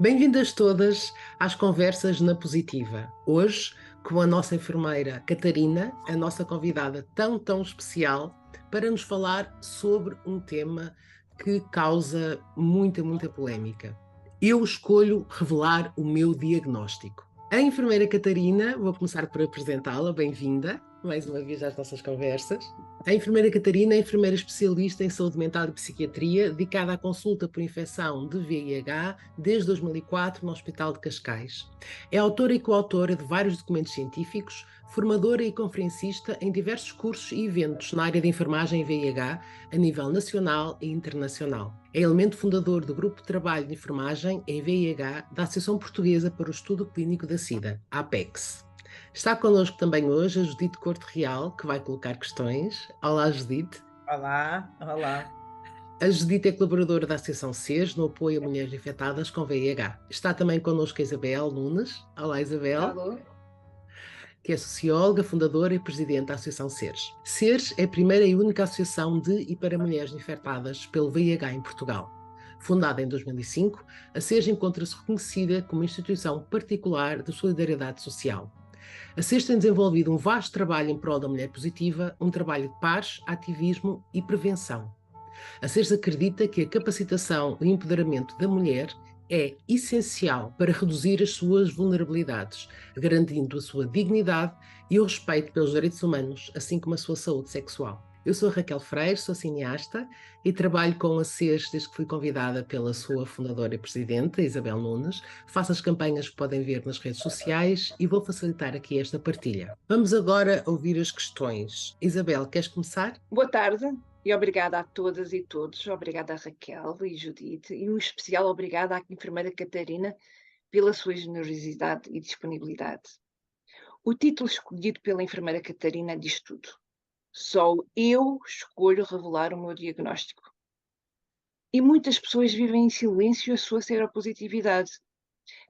Bem-vindas todas às Conversas na Positiva. Hoje, com a nossa enfermeira Catarina, a nossa convidada tão especial, para nos falar sobre um tema que causa muita polémica. Eu escolho revelar o meu diagnóstico. A enfermeira Catarina, vou começar por apresentá-la, bem-vinda mais uma vez às nossas conversas. A enfermeira Catarina é enfermeira especialista em saúde mental e psiquiatria, dedicada à consulta por infecção de VIH desde 2004 no Hospital de Cascais. É autora e coautora de vários documentos científicos, formadora e conferencista em diversos cursos e eventos na área de enfermagem e VIH a nível nacional e internacional. É elemento fundador do Grupo de Trabalho de Enfermagem em VIH da Associação Portuguesa para o Estudo Clínico da SIDA, APEX. Está connosco também hoje a Judite Corte Real, que vai colocar questões. Olá, Judite. Olá, olá. A Judite é colaboradora da Associação SES no apoio a mulheres infectadas com VIH. Está também connosco a Isabel Nunes. Olá, Isabel. Alô? Que é socióloga, fundadora e presidente da Associação SERS. SERS é a primeira e única associação de e para mulheres infectadas pelo VIH em Portugal. Fundada em 2005, a SERS encontra-se reconhecida como instituição particular de solidariedade social. A SES tem desenvolvido um vasto trabalho em prol da mulher positiva, um trabalho de pares, ativismo e prevenção. A SES acredita que a capacitação e o empoderamento da mulher é essencial para reduzir as suas vulnerabilidades, garantindo a sua dignidade e o respeito pelos direitos humanos, assim como a sua saúde sexual. Eu sou a Raquel Freire, sou cineasta e trabalho com a SES desde que fui convidada pela sua fundadora e presidente, Isabel Nunes. Faço as campanhas que podem ver nas redes sociais e vou facilitar aqui esta partilha. Vamos agora ouvir as questões. Isabel, queres começar? Boa tarde e obrigada a todas e todos. Obrigada a Raquel e Judite e um especial obrigada à enfermeira Catarina pela sua generosidade e disponibilidade. O título escolhido pela enfermeira Catarina diz tudo. Só eu escolho revelar o meu diagnóstico. E muitas pessoas vivem em silêncio a sua seropositividade.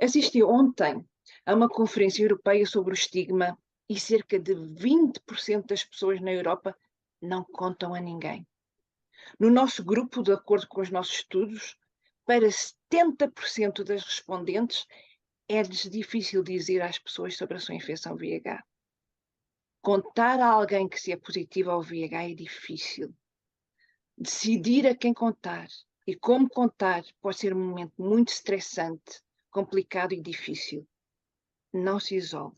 Assisti ontem a uma conferência europeia sobre o estigma e cerca de 20% das pessoas na Europa não contam a ninguém. No nosso grupo, de acordo com os nossos estudos, para 70% das respondentes é-lhes difícil dizer às pessoas sobre a sua infecção VIH. Contar a alguém que se é positivo ao VIH é difícil. Decidir a quem contar e como contar pode ser um momento muito estressante, complicado e difícil. Não se isole.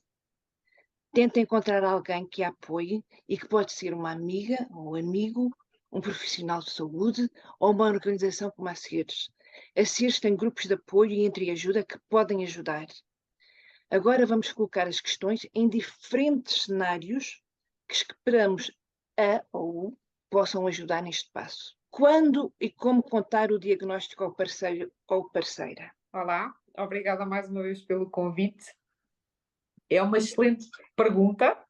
Tente encontrar alguém que a apoie e que pode ser uma amiga ou amigo, um profissional de saúde ou uma organização como a SERS. A SERS tem grupos de apoio e entreajuda que podem ajudar. Agora vamos colocar as questões em diferentes cenários que esperamos a ou o possam ajudar neste passo. Quando e como contar o diagnóstico ao parceiro ou parceira? Olá, obrigada mais uma vez pelo convite. É uma excelente pergunta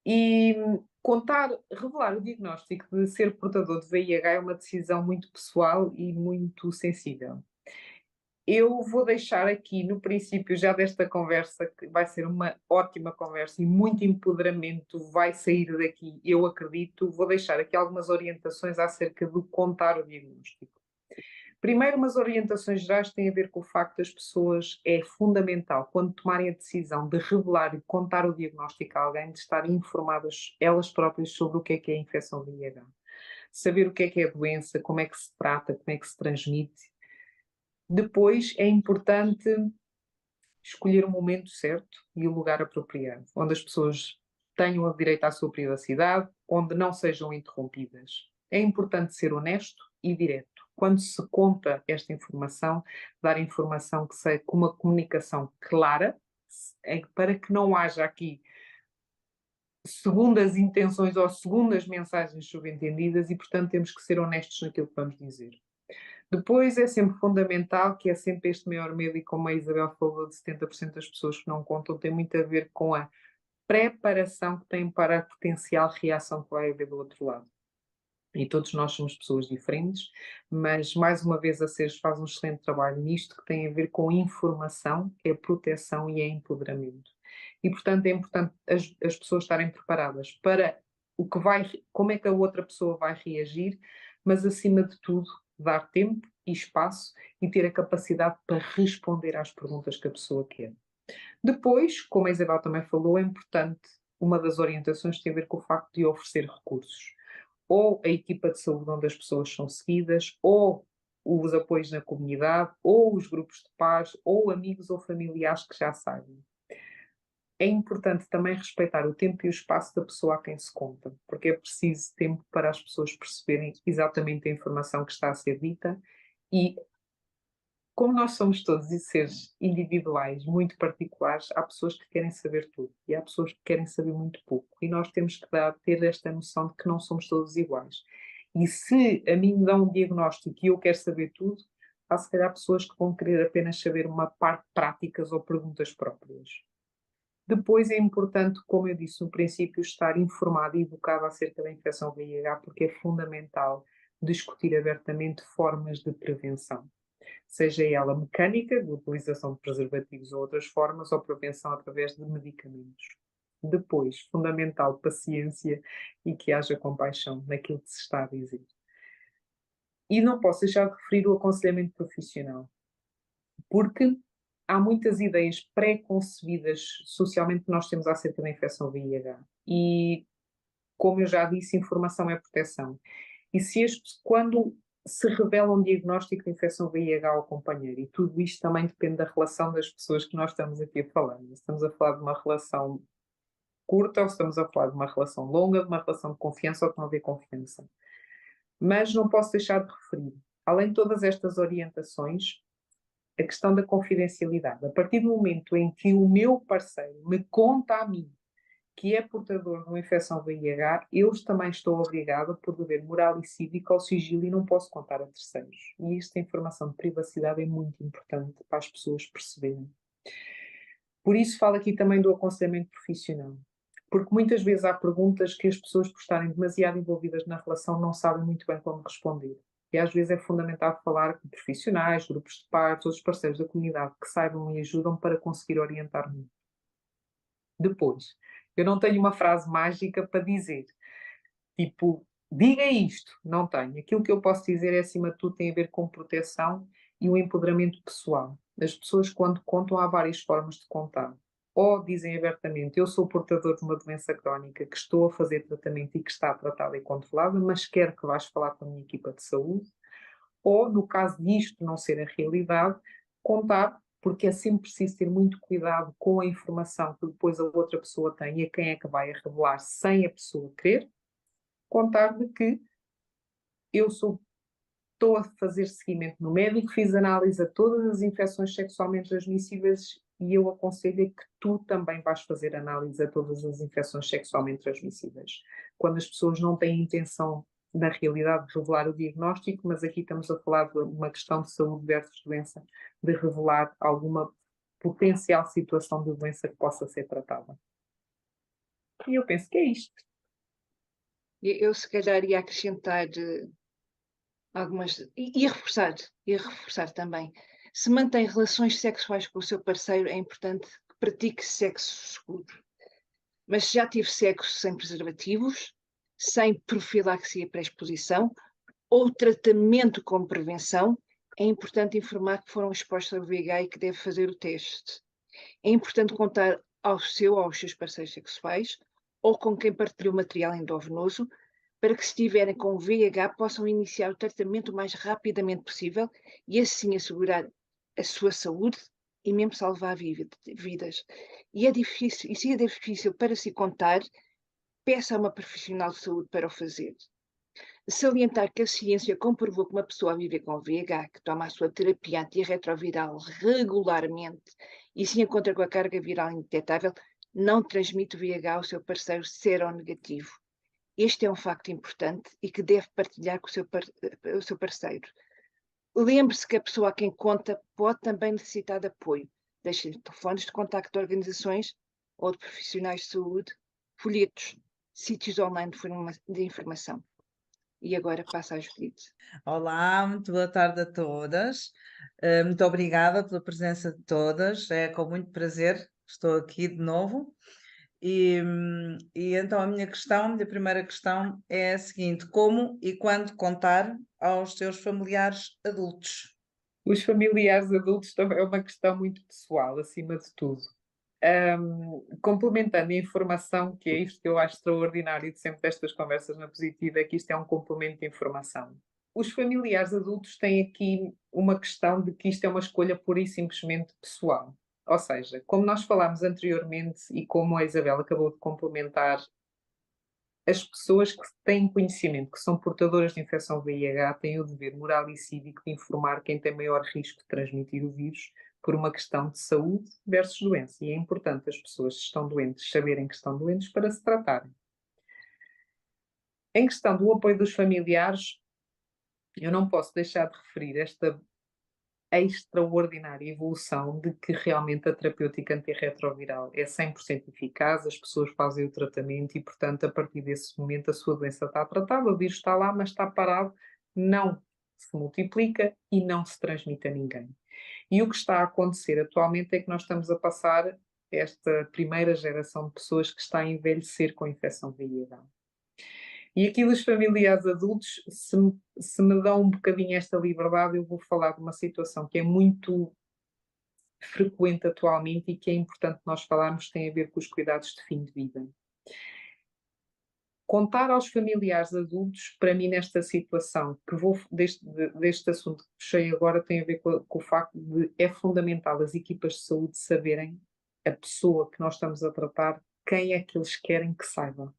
e revelar o diagnóstico de ser portador de VIH é uma decisão muito pessoal e muito sensível. Eu vou deixar aqui no princípio já desta conversa, que vai ser uma ótima conversa e muito empoderamento vai sair daqui, eu acredito, vou deixar aqui algumas orientações acerca do contar o diagnóstico. Primeiro, umas orientações gerais têm a ver com o facto das pessoas, é fundamental, quando tomarem a decisão de revelar e contar o diagnóstico a alguém, de estarem informadas elas próprias sobre o que é a infecção VIH. Saber o que é a doença, como é que se trata, como é que se transmite. Depois, é importante escolher o momento certo e o lugar apropriado, onde as pessoas tenham o direito à sua privacidade, onde não sejam interrompidas. É importante ser honesto e direto. Quando se conta esta informação, dar informação que seja com uma comunicação clara, para que não haja aqui segundas intenções ou segundas mensagens subentendidas e, portanto, temos que ser honestos naquilo que vamos dizer. Depois é sempre fundamental, que é sempre este maior medo, e como a Isabel falou, de 70% das pessoas que não contam, tem muito a ver com a preparação que têm para a potencial reação que vai haver do outro lado. E todos nós somos pessoas diferentes, mas mais uma vez a SERS faz um excelente trabalho nisto, que tem a ver com informação, é proteção e é empoderamento. E portanto é importante as pessoas estarem preparadas para o que como é que a outra pessoa vai reagir, mas acima de tudo dar tempo e espaço e ter a capacidade para responder às perguntas que a pessoa quer. Depois, como a Isabel também falou, é importante, uma das orientações tem a ver com o facto de oferecer recursos. Ou a equipa de saúde onde as pessoas são seguidas, ou os apoios na comunidade, ou os grupos de pares, ou amigos ou familiares que já sabem. É importante também respeitar o tempo e o espaço da pessoa a quem se conta, porque é preciso tempo para as pessoas perceberem exatamente a informação que está a ser dita e, como nós somos todos seres individuais, muito particulares, há pessoas que querem saber tudo e há pessoas que querem saber muito pouco. E nós temos que ter esta noção de que não somos todos iguais. E se a mim me dão um diagnóstico e eu quero saber tudo, há se calhar pessoas que vão querer apenas saber uma parte de práticas ou perguntas próprias. Depois é importante, como eu disse no princípio, estar informado e educado acerca da infecção VIH, porque é fundamental discutir abertamente formas de prevenção. Seja ela mecânica, de utilização de preservativos ou outras formas, ou prevenção através de medicamentos. Depois, fundamental, paciência e que haja compaixão naquilo que se está a dizer. E não posso deixar de referir o aconselhamento profissional, porque há muitas ideias pré-concebidas socialmente que nós temos acerca da infecção VIH. E, como eu já disse, informação é proteção. E quando se revela um diagnóstico de infecção VIH ao companheiro, e tudo isto também depende da relação das pessoas que nós estamos aqui a falar. Estamos a falar de uma relação curta, ou estamos a falar de uma relação longa, de uma relação de confiança ou de não haver confiança. Mas não posso deixar de referir, além de todas estas orientações, a questão da confidencialidade. A partir do momento em que o meu parceiro me conta a mim que é portador de uma infecção VIH, eu também estou obrigada, por dever moral e cívico, ao sigilo e não posso contar a terceiros. E esta informação de privacidade é muito importante para as pessoas perceberem. Por isso falo aqui também do aconselhamento profissional. Porque muitas vezes há perguntas que as pessoas, por estarem demasiado envolvidas na relação, não sabem muito bem como responder. E às vezes é fundamental falar com profissionais, grupos de pares, outros parceiros da comunidade que saibam e ajudam para conseguir orientar-me. Depois, eu não tenho uma frase mágica para dizer. Tipo, diga isto. Não tenho. Aquilo que eu posso dizer é, acima de tudo, tem a ver com proteção e o empoderamento pessoal. As pessoas, quando contam, há várias formas de contar. Ou dizem abertamente, eu sou portador de uma doença crónica que estou a fazer tratamento e que está tratada e controlada, mas quero que vais falar com a minha equipa de saúde. Ou, no caso disto não ser a realidade, contar, porque é sempre preciso ter muito cuidado com a informação que depois a outra pessoa tem e a quem é que vai a revelar sem a pessoa querer, contar de que eu estou a fazer seguimento no médico, fiz análise a todas as infecções sexualmente transmissíveis e eu aconselho que tu também vais fazer análise a todas as infecções sexualmente transmissíveis. Quando as pessoas não têm intenção, na realidade, de revelar o diagnóstico, mas aqui estamos a falar de uma questão de saúde versus doença, de revelar alguma potencial situação de doença que possa ser tratada. E eu penso que é isto. Eu se calhar ia acrescentar algumas e reforçar também. Se mantém relações sexuais com o seu parceiro, é importante que pratique sexo seguro. Mas se já tive sexo sem preservativos, sem profilaxia pré-exposição ou tratamento com prevenção, é importante informar que foram expostos ao VIH e que deve fazer o teste. É importante contar aos seus parceiros sexuais ou com quem partilhou material endovenoso para que, se estiverem com VIH, possam iniciar o tratamento o mais rapidamente possível e assim assegurar a sua saúde e mesmo salvar vidas. E se é difícil para se contar, peça a uma profissional de saúde para o fazer. Salientar que a ciência comprovou que uma pessoa vive com VIH, que toma a sua terapia antirretroviral regularmente e se encontra com a carga viral indetectável, não transmite VIH ao seu parceiro seronegativo. Este é um facto importante e que deve partilhar com o seu parceiro. Lembre-se que a pessoa a quem conta pode também necessitar de apoio. Deixe telefones de contacto de organizações ou de profissionais de saúde, folhetos, sítios online de informação. E agora passa a Judite. Olá, muito boa tarde a todas. Muito obrigada pela presença de todas. É com muito prazer que estou aqui de novo. E então a minha primeira questão é a seguinte: como e quando contar aos teus familiares adultos? Os familiares adultos também é uma questão muito pessoal, acima de tudo. Complementando a informação, que é isto que eu acho extraordinário de sempre destas conversas na Positiva, é que isto é um complemento de informação. Os familiares adultos têm aqui uma questão de que isto é uma escolha pura e simplesmente pessoal. Ou seja, como nós falámos anteriormente e como a Isabel acabou de complementar, as pessoas que têm conhecimento, que são portadoras de infecção VIH, têm o dever moral e cívico de informar quem tem maior risco de transmitir o vírus por uma questão de saúde versus doença. E é importante as pessoas que estão doentes saberem que estão doentes para se tratarem. Em questão do apoio dos familiares, eu não posso deixar de referir esta extraordinária evolução de que realmente a terapêutica antirretroviral é 100% eficaz, as pessoas fazem o tratamento e, portanto, a partir desse momento a sua doença está tratada, o vírus está lá, mas está parado, não se multiplica e não se transmite a ninguém. E o que está a acontecer atualmente é que nós estamos a passar esta primeira geração de pessoas que está a envelhecer com a infecção VIH. E aqui dos familiares adultos, se me dão um bocadinho esta liberdade, eu vou falar de uma situação que é muito frequente atualmente e que é importante nós falarmos, tem a ver com os cuidados de fim de vida. Contar aos familiares adultos, para mim, nesta situação, que vou deste assunto que puxei agora, tem a ver com o facto de é fundamental as equipas de saúde saberem a pessoa que nós estamos a tratar, quem é que eles querem que saiba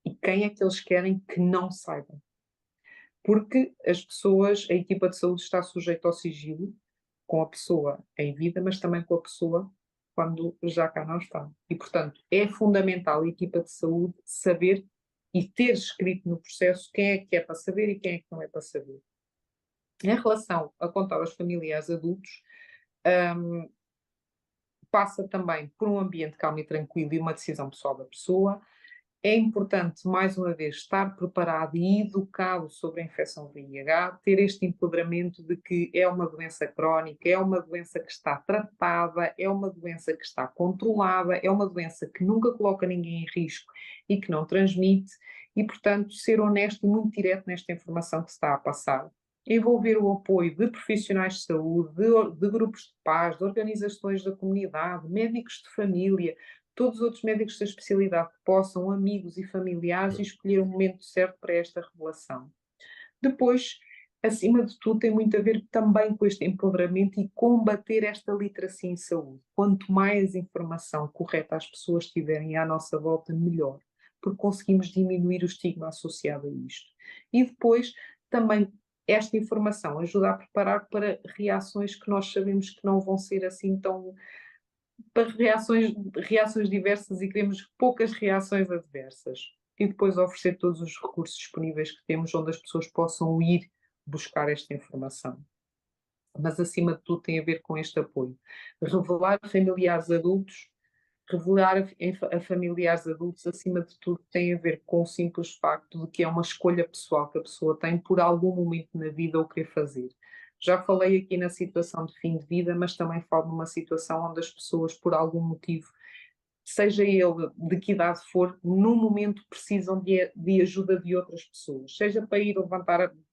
e quem é que eles querem que não saiba. Porque as pessoas, a equipa de saúde está sujeita ao sigilo com a pessoa em vida, mas também com a pessoa quando já cá não está. E, portanto, é fundamental a equipa de saúde saber e ter escrito no processo quem é para saber e quem é que não é para saber. Em relação a contar aos familiares adultos, passa também por um ambiente calmo e tranquilo e uma decisão pessoal da pessoa. É importante, mais uma vez, estar preparado e educado sobre a infecção VIH, ter este empoderamento de que é uma doença crónica, é uma doença que está tratada, é uma doença que está controlada, é uma doença que nunca coloca ninguém em risco e que não transmite, e, portanto, ser honesto e muito direto nesta informação que se está a passar. Envolver o apoio de profissionais de saúde, de grupos de paz, de organizações da comunidade, médicos de família, todos os outros médicos da especialidade que possam, amigos e familiares, e escolher o momento certo para esta revelação. Depois, acima de tudo, tem muito a ver também com este empoderamento e combater esta literacia em saúde. Quanto mais informação correta as pessoas tiverem à nossa volta, melhor, porque conseguimos diminuir o estigma associado a isto. E depois, também, esta informação ajuda a preparar para reações que nós sabemos que não vão ser assim tão... para reações diversas e queremos poucas reações adversas. E depois oferecer todos os recursos disponíveis que temos onde as pessoas possam ir buscar esta informação. Mas, acima de tudo, tem a ver com este apoio. Revelar a familiares adultos, acima de tudo, tem a ver com o simples facto de que é uma escolha pessoal que a pessoa tem por algum momento na vida o querer fazer. Já falei aqui na situação de fim de vida, mas também falo numa situação onde as pessoas, por algum motivo, seja ele de que idade for, no momento precisam de ajuda de outras pessoas, seja para ir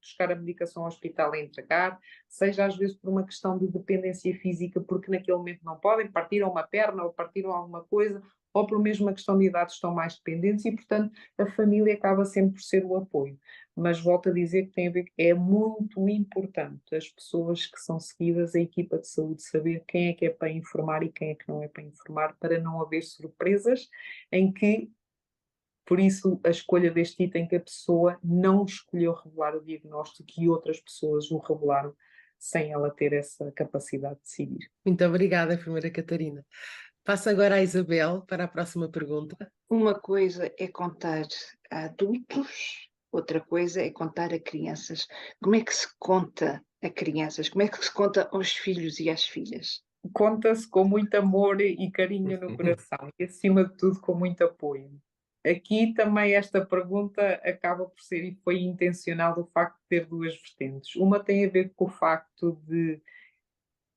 buscar a medicação ao hospital e entregar, seja às vezes por uma questão de dependência física, porque naquele momento não podem, partiram uma perna ou partiram alguma coisa, ou por mesmo uma questão de idade estão mais dependentes e, portanto, a família acaba sempre por ser o apoio. Mas volto a dizer que tem a ver, é muito importante as pessoas que são seguidas, a equipa de saúde, saber quem é para informar e quem é que não é para informar, para não haver surpresas em que, por isso, a escolha deste item que a pessoa não escolheu revelar o diagnóstico e outras pessoas o revelaram sem ela ter essa capacidade de decidir. Muito obrigada, enfermeira Catarina. Passo agora à Isabel para a próxima pergunta. Uma coisa é contar a adultos, outra coisa é contar a crianças. Como é que se conta a crianças? Como é que se conta aos filhos e às filhas? Conta-se com muito amor e carinho no coração e, acima de tudo, com muito apoio. Aqui também esta pergunta acaba por ser, e foi intencional, o facto de ter duas vertentes. Uma tem a ver com o facto de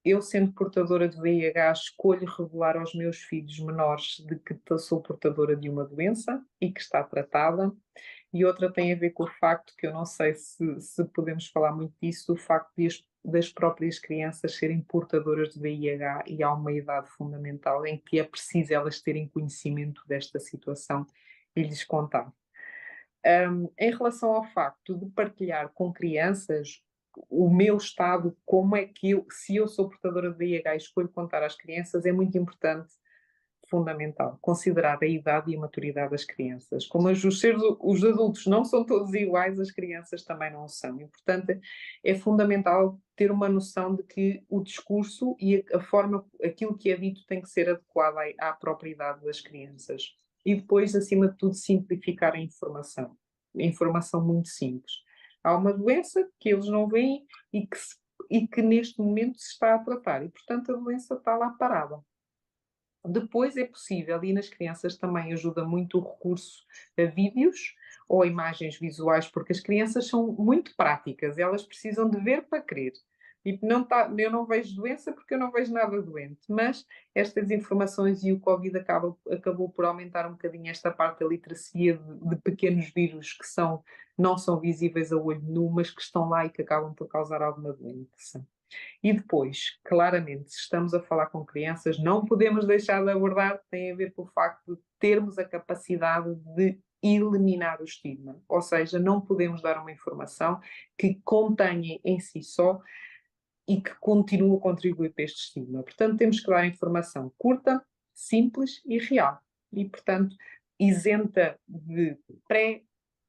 eu, sendo portadora de VIH, escolho revelar aos meus filhos menores de que sou portadora de uma doença e que está tratada. E outra tem a ver com o facto que eu não sei se podemos falar muito disso, o facto das próprias crianças serem portadoras de VIH, e há uma idade fundamental em que é preciso elas terem conhecimento desta situação e lhes contar. Em relação ao facto de partilhar com crianças o meu estado, como é que se eu sou portadora de VIH e escolho contar às crianças, é muito importante, fundamental, considerar a idade e a maturidade das crianças. Como os adultos não são todos iguais, as crianças também não são. E, portanto, é fundamental ter uma noção de que o discurso e a forma, aquilo que é dito tem que ser adequado à própria idade das crianças. E depois, acima de tudo, simplificar a informação. Informação muito simples. Há uma doença que eles não veem e que neste momento se está a tratar. E, portanto, a doença está lá parada. Depois é possível, e nas crianças também ajuda muito o recurso a vídeos ou a imagens visuais, porque as crianças são muito práticas, elas precisam de ver para crer. E eu não vejo doença porque eu não vejo nada doente, mas estas informações e o Covid acabou por aumentar um bocadinho esta parte da literacia de pequenos vírus que não são visíveis a olho nu, mas que estão lá e que acabam por causar alguma doença. E depois, claramente, se estamos a falar com crianças, não podemos deixar de abordar, tem a ver com o facto de termos a capacidade de eliminar o estigma. Ou seja, não podemos dar uma informação que contenha em si só e que continue a contribuir para este estigma. Portanto, temos que dar informação curta, simples e real. E, portanto, isenta de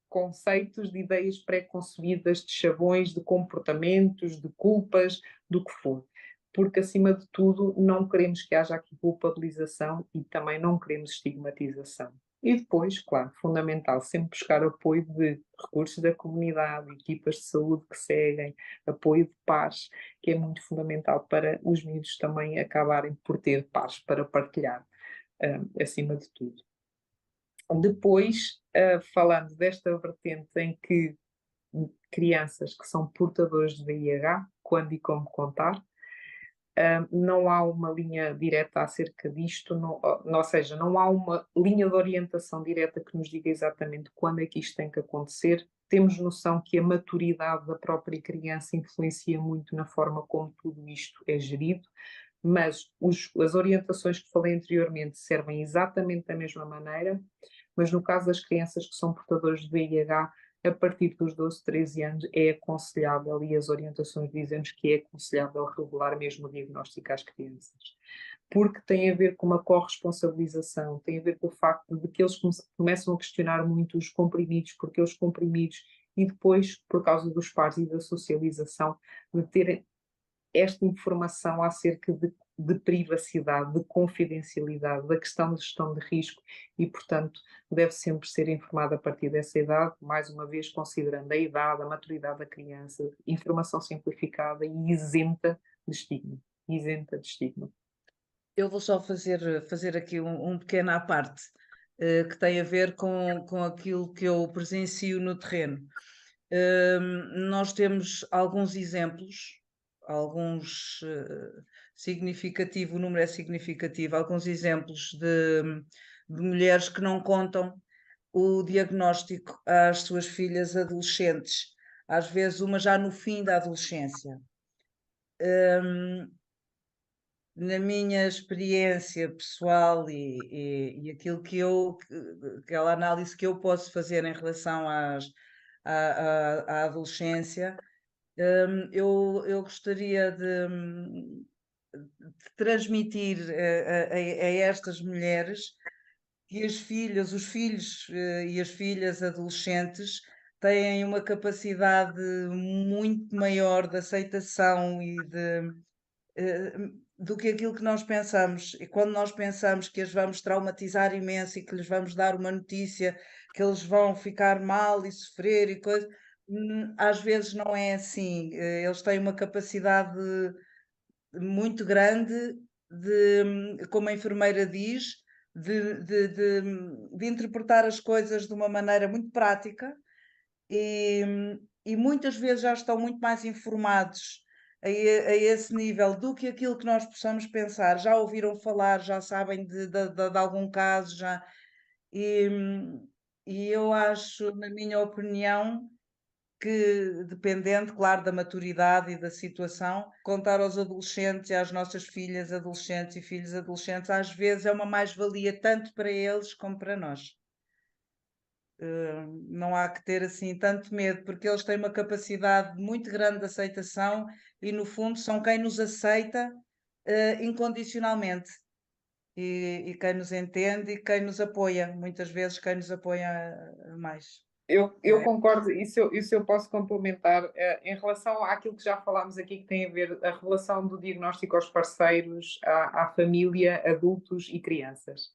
conceitos, de ideias pré-concebidas, de chavões, de comportamentos, de culpas, do que for. Porque, acima de tudo, não queremos que haja aqui culpabilização e também não queremos estigmatização. E depois, claro, fundamental, sempre buscar apoio de recursos da comunidade, equipas de saúde que seguem, apoio de pares, que é muito fundamental para os miúdos também acabarem por ter pares para partilhar, acima de tudo. Depois, falando desta vertente em que crianças que são portadoras de VIH, quando e como contar, não há uma linha direta acerca disto, ou seja, não há uma linha de orientação direta que nos diga exatamente quando é que isto tem que acontecer. Temos noção que a maturidade da própria criança influencia muito na forma como tudo isto é gerido, mas as orientações que falei anteriormente servem exatamente da mesma maneira, mas no caso das crianças que são portadoras de VIH, a partir dos 12, 13 anos é aconselhável, e as orientações dizem-nos que é aconselhável revelar mesmo o diagnóstico às crianças. Porque tem a ver com uma corresponsabilização, tem a ver com o facto de que eles começam a questionar muito os comprimidos, porque os comprimidos, e depois, por causa dos pares e da socialização, de terem esta informação acerca de privacidade, de confidencialidade, da questão de gestão de risco e, portanto, deve sempre ser informada a partir dessa idade, mais uma vez considerando a idade, a maturidade da criança, informação simplificada e isenta de estigma. Isenta de estigma. Eu vou só fazer aqui um pequeno à parte, que tem a ver com aquilo que eu presencio no terreno. Nós temos alguns exemplos, significativo, o número é significativo, alguns exemplos de mulheres que não contam o diagnóstico às suas filhas adolescentes, às vezes uma já no fim da adolescência. Na minha experiência pessoal e aquilo aquela análise que eu posso fazer em relação à adolescência, eu gostaria de transmitir a estas mulheres que os filhos e as filhas adolescentes têm uma capacidade muito maior de aceitação do que aquilo que nós pensamos. E quando nós pensamos que as vamos traumatizar imenso e que lhes vamos dar uma notícia que eles vão ficar mal e sofrer e coisas, às vezes não é assim. Eles têm uma capacidade muito grande como a enfermeira diz, de interpretar as coisas de uma maneira muito prática e muitas vezes já estão muito mais informados a esse nível do que aquilo que nós possamos pensar. Já ouviram falar, já sabem de algum caso, já. E, e eu acho, na minha opinião, que dependendo, claro, da maturidade e da situação, contar aos adolescentes e às nossas filhas adolescentes e filhos adolescentes, às vezes é uma mais-valia tanto para eles como para nós. Não há que ter assim tanto medo, porque eles têm uma capacidade muito grande de aceitação e, no fundo, são quem nos aceita incondicionalmente e quem nos entende e quem nos apoia, muitas vezes quem nos apoia mais. Eu concordo, isso eu posso complementar. Em relação àquilo que já falámos aqui, que tem a ver a revelação do diagnóstico aos parceiros, à família, adultos e crianças.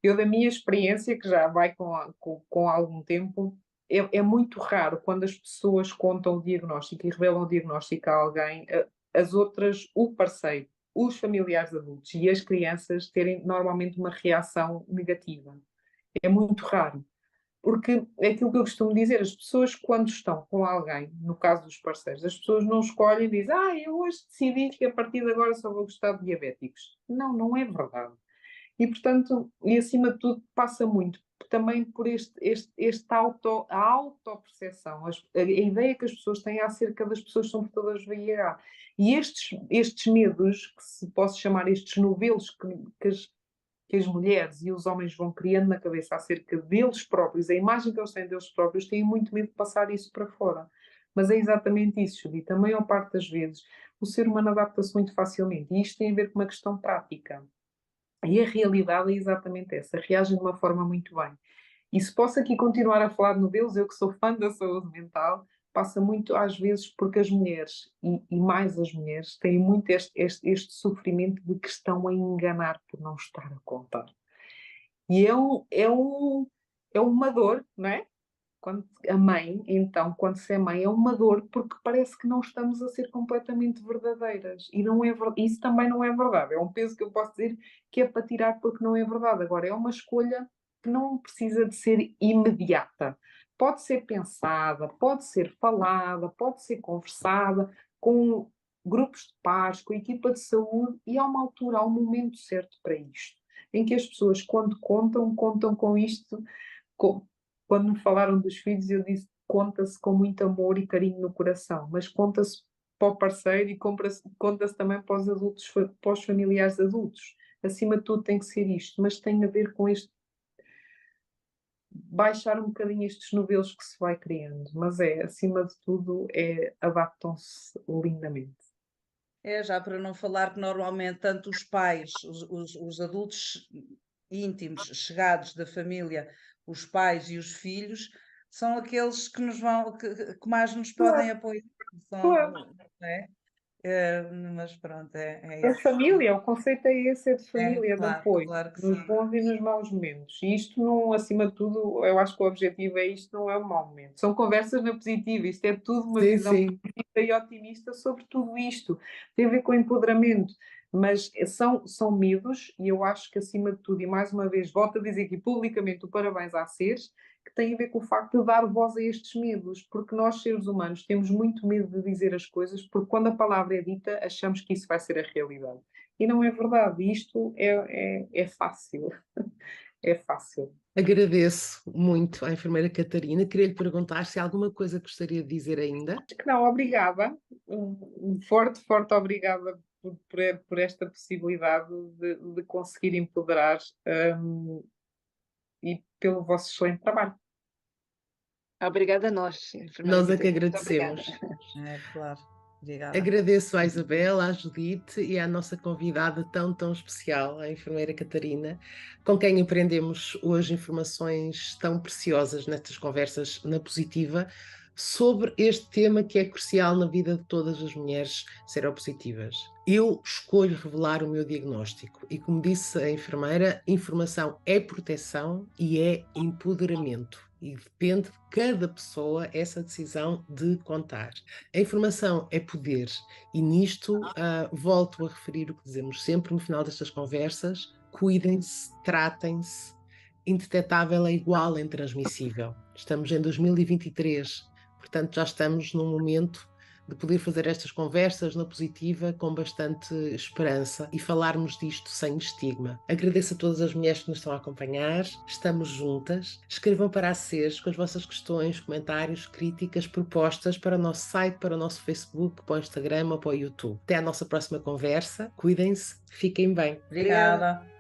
Eu, da minha experiência, que já vai com algum tempo, é muito raro quando as pessoas contam o diagnóstico e revelam o diagnóstico a alguém, as outras, o parceiro, os familiares adultos e as crianças terem normalmente uma reação negativa. É muito raro. Porque é aquilo que eu costumo dizer, as pessoas quando estão com alguém, no caso dos parceiros, as pessoas não escolhem e dizem, eu hoje decidi que a partir de agora só vou gostar de diabéticos. Não, não é verdade. E portanto, e acima de tudo, passa muito também por a autoperceção, a ideia que as pessoas têm acerca das pessoas que são portadoras de VIH. E estes medos, que se posso chamar estes novelos que as mulheres e os homens vão criando na cabeça acerca deles próprios, a imagem que eles têm deles próprios, têm muito medo de passar isso para fora. Mas é exatamente isso, Judith. A maior parte das vezes o ser humano adapta-se muito facilmente e isto tem a ver com uma questão prática. E a realidade é exatamente essa, reagem de uma forma muito bem. E se posso aqui continuar a falar de modelos, eu que sou fã da saúde mental, passa muito às vezes porque as mulheres, e mais as mulheres, têm muito este sofrimento de que estão a enganar por não estar a contar. E é uma dor, não é? Quando a mãe, então, quando se é mãe, é uma dor porque parece que não estamos a ser completamente verdadeiras. E não é, isso também não é verdade. É um peso que eu posso dizer que é para tirar porque não é verdade. Agora, é uma escolha que não precisa de ser imediata. Pode ser pensada, pode ser falada, pode ser conversada com grupos de pares, com a equipa de saúde, e há uma altura, há um momento certo para isto, em que as pessoas, quando contam com isto. Quando me falaram dos filhos, eu disse conta-se com muito amor e carinho no coração, mas conta-se para o parceiro e conta-se também para os adultos, para os familiares adultos. Acima de tudo tem que ser isto, mas tem a ver com este baixar um bocadinho estes novelos que se vai criando, mas acima de tudo, adaptam-se lindamente. Já para não falar que normalmente tanto os pais, os adultos íntimos, chegados da família, os pais e os filhos, são aqueles que que mais nos podem apoiar. Claro. Não é? Mas pronto, é A isso. família, o conceito é esse, é de família, de Claro, apoio, claro que nos sim. bons e nos maus momentos. E isto não, acima de tudo, eu acho que o objetivo é isto, não é um mau momento. São conversas na positiva, isto é tudo uma visão positiva e otimista sobre tudo isto. Tem a ver com empoderamento, mas são medos, e eu acho que acima de tudo, e mais uma vez, volto a dizer aqui publicamente o parabéns à Seres, que tem a ver com o facto de dar voz a estes medos, porque nós, seres humanos, temos muito medo de dizer as coisas, porque quando a palavra é dita, achamos que isso vai ser a realidade. E não é verdade. Isto é fácil. É fácil. Agradeço muito à enfermeira Catarina. Queria lhe perguntar se há alguma coisa que gostaria de dizer ainda. Acho que não, obrigada. Um forte obrigada por esta possibilidade de conseguir empoderar e pelo vosso excelente trabalho. Obrigada a nós, enfermeira Nós é que Catarina. agradecemos. Claro. Obrigada. Agradeço à Isabel, à Judite e à nossa convidada tão especial, a enfermeira Catarina, com quem aprendemos hoje informações tão preciosas nestas conversas na Positiva sobre este tema que é crucial na vida de todas as mulheres seropositivas. Eu escolho revelar o meu diagnóstico e, como disse a enfermeira, informação é proteção e é empoderamento. E depende de cada pessoa essa decisão de contar. A informação é poder e nisto volto a referir o que dizemos sempre no final destas conversas: cuidem-se, tratem-se. Indetetável é igual a intransmissível. Estamos em 2023, portanto já estamos num momento de poder fazer estas conversas na positiva com bastante esperança e falarmos disto sem estigma. Agradeço a todas as mulheres que nos estão a acompanhar, estamos juntas. Escrevam para a SES com as vossas questões, comentários, críticas, propostas para o nosso site, para o nosso Facebook, para o Instagram ou para o YouTube. Até à nossa próxima conversa. Cuidem-se, fiquem bem. Obrigada.